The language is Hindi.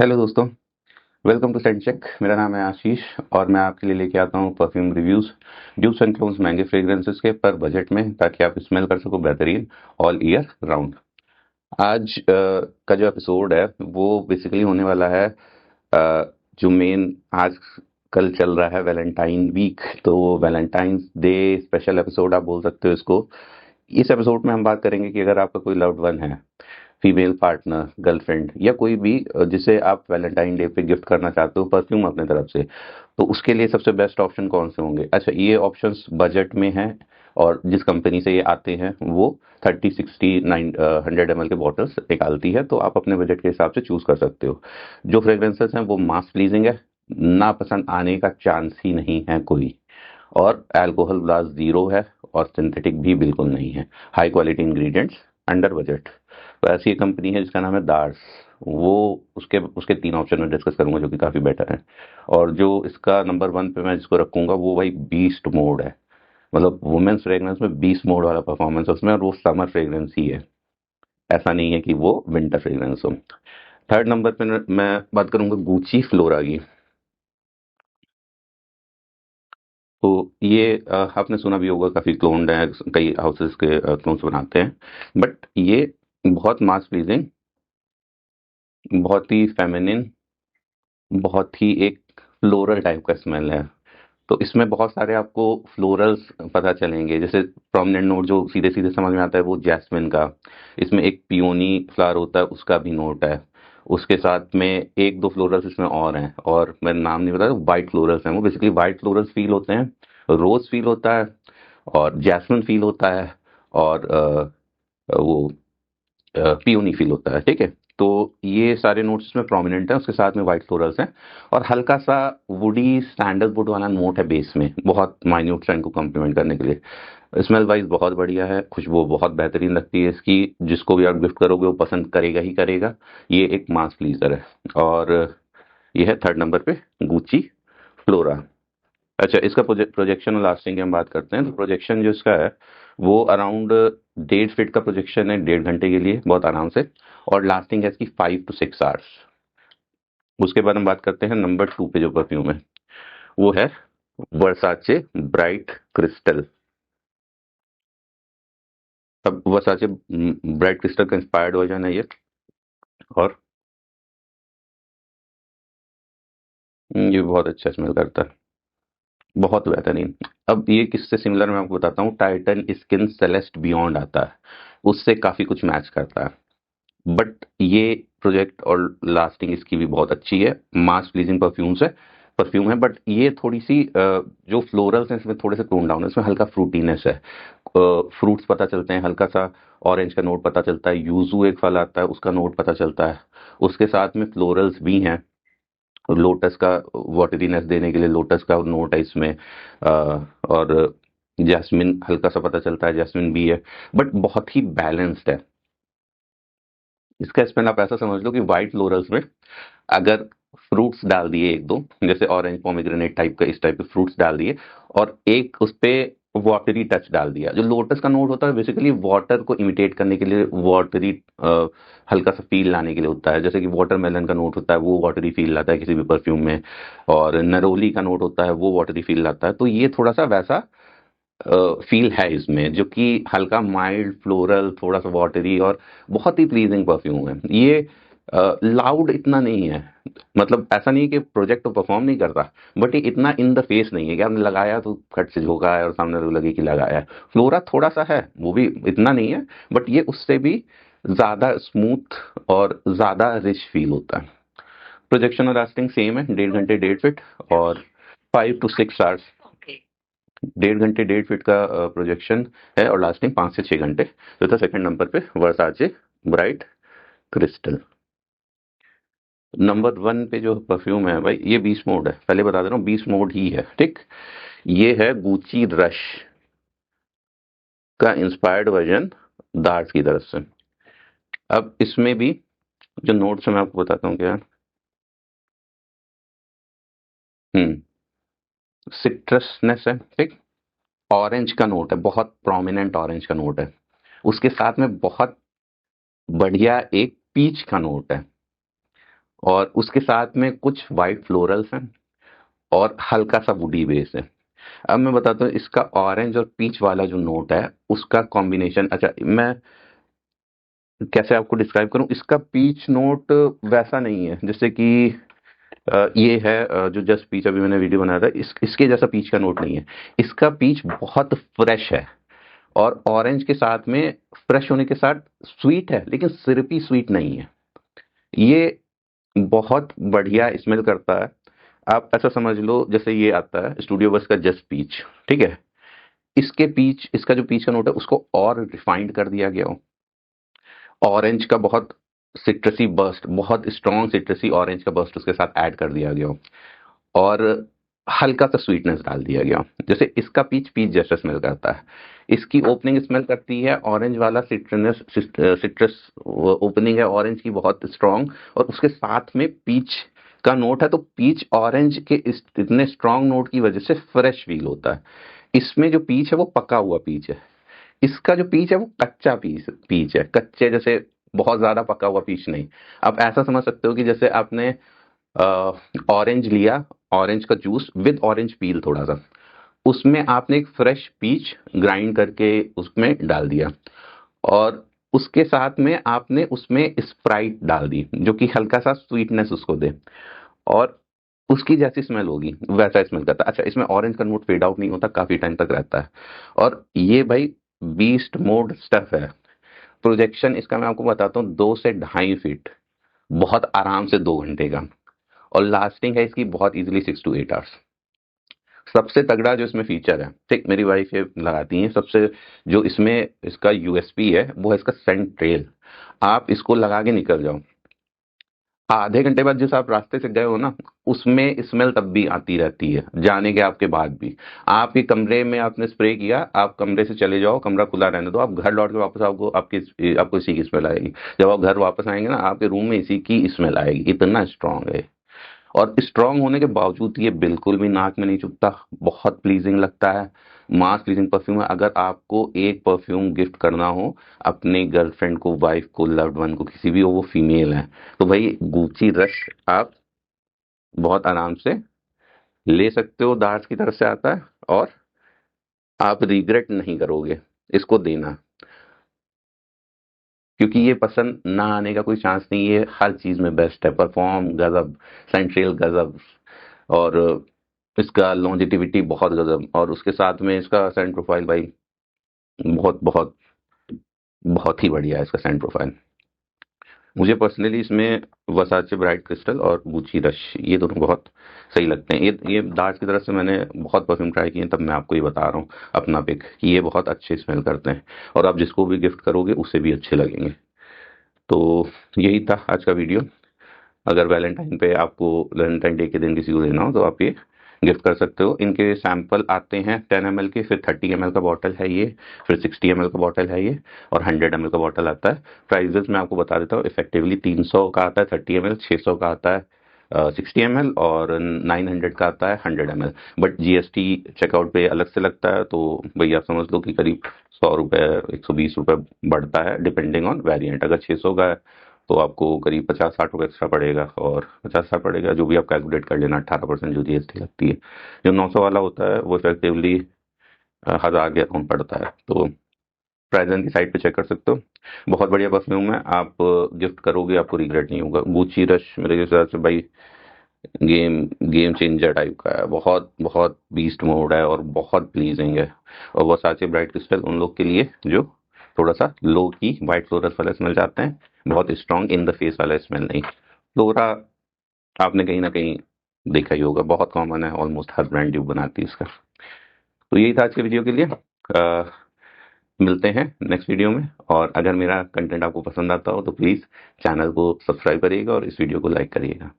हेलो दोस्तों, वेलकम टू सेंट चेक। मेरा नाम है आशीष और मैं आपके लिए लेके आता हूँ परफ्यूम रिव्यूज़, ड्यूस एंड क्लोन्स महंगे फ्रेग्रेंसेस के पर बजट में, ताकि आप स्मेल कर सको बेहतरीन ऑल ईयर राउंड। आज का जो एपिसोड है वो बेसिकली होने वाला है जो मेन आज कल चल रहा है वैलेंटाइन वीक, तो वैलेंटाइंस डे स्पेशल एपिसोड आप बोल सकते हो इसको। इस एपिसोड में हम बात करेंगे कि अगर आपका कोई लव्ड वन है, फीमेल पार्टनर, गर्लफ्रेंड या कोई भी जिसे आप वैलेंटाइन डे पे गिफ्ट करना चाहते हो परफ्यूम अपने तरफ से, तो उसके लिए सबसे बेस्ट ऑप्शन कौन से होंगे। अच्छा, ये ऑप्शंस बजट में हैं और जिस कंपनी से ये आते हैं वो 30, 60, 9 100 ml के बॉटल्स निकालती है, तो आप अपने बजट के हिसाब से चूज कर सकते हो। जो फ्रेग्रेंसेस हैं वो मास प्लीजिंग है, ना पसंद आने का चांस ही नहीं है कोई, और अल्कोहल ब्लास्ट जीरो है और सिंथेटिक भी बिल्कुल नहीं है। High quality ingredients, under budget. तो ऐसी एक कंपनी है जिसका नाम है दार्स। वो उसके उसके 3 ऑप्शन में डिस्कस करूंगा जो कि काफ़ी बेटर है। और जो इसका नंबर 1 पे मैं जिसको रखूंगा वो भाई बीस्ट मोड है। मतलब वुमेन्स फ्रेग्रेंस में बीस्ट मोड वाला परफॉर्मेंस है उसमें, और वो समर फ्रेग्रेंस ही है, ऐसा नहीं है कि वो विंटर फ्रेग्रेंस हो। थर्ड नंबर पे मैं बात करूंगा गुची फ्लोरा की। तो ये आपने सुना भी होगा, काफ़ी क्लोन्ड है, कई हाउसेस के क्लोन्स बनाते हैं, बट ये बहुत मास प्लीजिंग, बहुत ही फेमिनिन, बहुत ही एक फ्लोरल टाइप का स्मेल है। तो इसमें बहुत सारे आपको फ्लोरल्स पता चलेंगे, जैसे प्रोमिनेंट नोट जो सीधे सीधे समझ में आता है वो जैस्मिन का। इसमें एक पियोनी फ्लावर होता है, उसका भी नोट है। उसके साथ में एक दो फ्लोरल्स इसमें और हैं, और मैं नाम नहीं बता, वाइट फ्लोरल्स हैं। वो बेसिकली वाइट फ्लोरल्स फील होते हैं, रोज फील होता है, और जैस्मिन फील होता है, और वो पीओनी फील होता है। ठीक है, तो ये सारे नोट्स इसमें प्रोमिनेंट हैं, उसके साथ में वाइट फ्लोरल्स हैं, और हल्का सा वुडी सैंडलवुड वाला नोट है बेस में, बहुत माइन्यूट सा इनको कम्प्लीमेंट करने के लिए। स्मेल वाइज बहुत बढ़िया है, खुशबू बहुत बेहतरीन लगती है इसकी। जिसको भी आप गिफ्ट करोगे वो पसंद करेगा ही करेगा। ये एक मास प्लीजर है। और ये है थर्ड नंबर पे गुची फ्लोरा। अच्छा, इसका प्रोजेक्शन और लास्टिंग की हम बात करते हैं, तो प्रोजेक्शन जो इसका है वो अराउंड 1.5 फीट का प्रोजेक्शन है, 1.5 घंटे के लिए बहुत आराम से। और लास्टिंग है इसकी 5 to 6 आवर्स। उसके बाद हम बात करते हैं नंबर 2 पे जो परफ्यूम है वो है वर्साचे ब्राइट क्रिस्टल। अब वर्साचे ब्राइट क्रिस्टल का इंस्पायर्ड वर्जन है ये। और ये बहुत अच्छा स्मेल करता है, बहुत बेहतरीन। अब ये किससे सिमिलर मैं आपको बताता हूँ, टाइटन स्किन सेलेस्ट बियॉन्ड आता है, उससे काफ़ी कुछ मैच करता है। बट ये प्रोजेक्ट और लास्टिंग इसकी भी बहुत अच्छी है, मास प्लीजिंग परफ्यूम है। बट ये थोड़ी सी जो फ्लोरल्स हैं इसमें थोड़े से टोन डाउन है, इसमें हल्का फ्रूटीनेस है। फ्रूट्स पता चलते हैं, हल्का सा ऑरेंज का नोट पता चलता है, यूजू एक फल आता है उसका नोट पता चलता है। उसके साथ में फ्लोरल्स भी हैं, लोटस का वाटरीनेस देने के लिए लोटस का नोट है इसमें। और जैस्मिन हल्का सा पता चलता है, जैस्मिन भी है, बट बहुत ही बैलेंस्ड है। इसका स्मेल आप ऐसा समझ लो कि व्हाइट फ्लोरल्स में अगर फ्रूट्स डाल दिए एक दो, जैसे ऑरेंज पोमेग्रेनेट टाइप का, इस टाइप के फ्रूट्स डाल दिए, और एक उस पे वाटरी टच डाल दिया। जो लोटस का नोट होता है बेसिकली वाटर को इमिटेट करने के लिए, वाटरी हल्का सा फील लाने के लिए होता है। जैसे कि वाटरमेलन का नोट होता है वो वाटरी फील लाता है किसी भी परफ्यूम में, और नरोली का नोट होता है वो वाटरी फील लाता है। तो ये थोड़ा सा वैसा फील है इसमें, जो कि हल्का माइल्ड फ्लोरल, थोड़ा सा वाटरी, और बहुत ही प्लीजिंग परफ्यूम है ये। लाउड इतना नहीं है, मतलब ऐसा नहीं है कि प्रोजेक्ट तो परफॉर्म नहीं करता, बट ये इतना इन द फेस नहीं है कि आपने लगाया तो खट से झोंका है और सामने लोग लगे कि लगाया है। फ्लोरा थोड़ा सा है, वो भी इतना नहीं है, बट ये उससे भी ज्यादा स्मूथ और ज्यादा रिच फील होता है। प्रोजेक्शन और लास्टिंग सेम है, 1.5 घंटे 1.5 फीट, और 5 to 6 आवर्स। 1.5 घंटे 1.5 फीट का प्रोजेक्शन है, और लास्टिंग 5 से 6 घंटे। तो था सेकंड नंबर पे वर्साचे ब्राइट क्रिस्टल। नंबर 1 पे जो परफ्यूम है भाई, ये 20 मोड है, पहले बता दे रहा हूँ 20 मोड ही है। ठीक, ये है गुची रश का इंस्पायर्ड वर्जन दार्स की तरफ से। अब इसमें भी जो नोट्स है मैं आपको बताता हूँ क्या। हम्म सिट्रसनेस है, ठीक। ऑरेंज का नोट है, बहुत प्रोमिनेंट ऑरेंज का नोट है। उसके साथ में बहुत बढ़िया एक पीच का नोट है। और उसके साथ में कुछ वाइट फ्लोरल्स हैं और हल्का सा वुडी बेस है। अब मैं बताता हूँ इसका ऑरेंज और पीच वाला जो नोट है उसका कॉम्बिनेशन। अच्छा, मैं कैसे आपको डिस्क्राइब करूं, इसका पीच नोट वैसा नहीं है जैसे कि ये है जो जस्ट पीच अभी मैंने वीडियो बनाया था, इसके जैसा पीच का नोट नहीं है। इसका पीच बहुत फ्रेश है और ऑरेंज के साथ में, फ्रेश होने के साथ स्वीट है लेकिन सिरपी स्वीट नहीं है। ये बहुत बढ़िया स्मेल करता है। आप ऐसा समझ लो जैसे ये आता है स्टूडियो बस का जस्ट पीच, ठीक है, इसका जो पीच का नोट है उसको और रिफाइंड कर दिया गया हो। ऑरेंज का बहुत सिट्रसी बर्स्ट, बहुत स्ट्रॉन्ग सिट्रसी ऑरेंज का बर्स्ट उसके साथ ऐड कर दिया गया हो और हल्का सा स्वीटनेस डाल दिया गया हो। जैसे इसका पीच पीच जैसा स्मेल करता है, इसकी ओपनिंग स्मेल करती है ऑरेंज वाला सिट्रस ओपनिंग है ऑरेंज की बहुत स्ट्रॉन्ग, और उसके साथ में पीच का नोट है, तो पीच ऑरेंज के इस इतने स्ट्रॉन्ग नोट की वजह से फ्रेश फील होता है। इसमें जो पीच है वो पका हुआ पीच है, इसका जो पीच है वो कच्चा पीच पीच है, कच्चे जैसे, बहुत ज्यादा पका हुआ पीच नहीं। आप ऐसा समझ सकते हो कि जैसे आपने ऑरेंज लिया, ऑरेंज का जूस विद ऑरेंज पील थोड़ा सा, उसमें आपने एक फ्रेश पीच ग्राइंड करके उसमें डाल दिया और उसके साथ में आपने उसमें स्प्राइट डाल दी जो कि हल्का सा स्वीटनेस उसको दे, और उसकी जैसी स्मेल होगी वैसा स्मेल करता है। अच्छा, इसमें ऑरेंज का नोट फेड आउट नहीं होता, काफी टाइम तक रहता है। और ये भाई बीस्ट मोड स्टफ है। प्रोजेक्शन इसका मैं आपको बताता हूँ 2 से 2.5 फीट, बहुत आराम से 2 घंटे का, और लास्टिंग है इसकी बहुत इजीली 6 to 8 आवर्स। सबसे तगड़ा जो इसमें फीचर है, ठीक, मेरी वाइफ ये लगाती है, सबसे जो इसमें इसका यूएसपी है वो है इसका सेंट ट्रेल। आप इसको लगा के निकल जाओ, आधे घंटे बाद जिस आप रास्ते से गए हो ना, उसमें स्मेल तब भी आती रहती है जाने के आपके बाद भी। आपके कमरे में आपने स्प्रे किया, आप कमरे से चले जाओ, कमरा खुला रहने दो, आप घर लौट के वापस आपको आपको इसी की स्मेल आएगी। जब आप घर वापस आएंगे ना, आपके रूम में इसी की स्मेल आएगी, इतना स्ट्रांग है। और स्ट्रांग होने के बावजूद ये बिल्कुल भी नाक में नहीं चुभता, बहुत प्लीजिंग लगता है। मास प्लीजिंग परफ्यूम है। अगर आपको एक परफ्यूम गिफ्ट करना हो अपनी गर्लफ्रेंड को, वाइफ को, लव्ड वन को, किसी भी हो, वो फीमेल है, तो भाई गुची रश आप बहुत आराम से ले सकते हो। दार्स की तरफ से आता है और आप रिग्रेट नहीं करोगे इसको देना, क्योंकि ये पसंद ना आने का कोई चांस नहीं है। हर चीज में बेस्ट है, परफॉर्म गजब, सेंट्रल गजब, और इसका लॉन्जिटिविटी बहुत गजब, और उसके साथ में इसका सेंट प्रोफाइल भाई बहुत बहुत बहुत ही बढ़िया है इसका सेंट प्रोफाइल। मुझे पर्सनली इसमें वर्साचे ब्राइट क्रिस्टल और गुची रश ये दोनों बहुत सही लगते हैं। ये दार्स की तरफ से मैंने बहुत परफ्यूम ट्राई किए हैं, तब मैं आपको ये बता रहा हूँ अपना पिक कि ये बहुत अच्छे स्मेल करते हैं और आप जिसको भी गिफ्ट करोगे उसे भी अच्छे लगेंगे। तो यही था आज का वीडियो। अगर वैलेंटाइन डे के दिन किसी को देना हो तो आप ये गिफ्ट कर सकते हो। इनके सैंपल आते हैं 10 ml के, फिर 30 ml का बॉटल है ये, फिर 60 ml का बॉटल है ये, और 100 ml का बॉटल आता है। प्राइजेस मैं आपको बता देता हूँ, इफेक्टिवली 300 का आता है 30 ml, 600 का आता है 60 ml, और 900 का आता है 100 ml। बट जीएसटी चेकआउट पे अलग से लगता है, तो भैया आप समझ लो कि करीब 100 रुपये, 120 रुपये बढ़ता है डिपेंडिंग ऑन वेरिएंट। अगर 600 का है तो आपको करीब 50-60 रुपये एक्स्ट्रा पड़ेगा, और 50-60 पड़ेगा जो भी आप कैलकुलेट कर लेना, 18% जो जीएसटी लगती है। जो 900 वाला होता है वो इफेक्टिवली 1000 के अराउंड पड़ता है। तो प्राइजन की साइट पे चेक कर सकते हो। बहुत बढ़िया परफ्यूम है, आप गिफ्ट करोगे आपको रिग्रेट नहीं होगा। गुची रश मेरे हिसाब से भाई गेम गेम चेंजर टाइप का है, बहुत बहुत बीस्ट मोड है और बहुत प्लीजिंग है। और वर्साचे ब्राइट क्रिस्टल उन लोग के लिए जो थोड़ा सा लो की वाइट फ्लोरल वाला स्मेल चाहते हैं, बहुत स्ट्रॉन्ग इन द फेस वाला स्मेल नहीं। फ्लोरा आपने कहीं ना कहीं देखा ही होगा, बहुत कॉमन है, ऑलमोस्ट हर ब्रांड जो बनाती है इसका। तो यही था आज के वीडियो के लिए। मिलते हैं नेक्स्ट वीडियो में, और अगर मेरा कंटेंट आपको पसंद आता हो तो प्लीज़ चैनल को सब्सक्राइब करिएगा और इस वीडियो को लाइक करिएगा।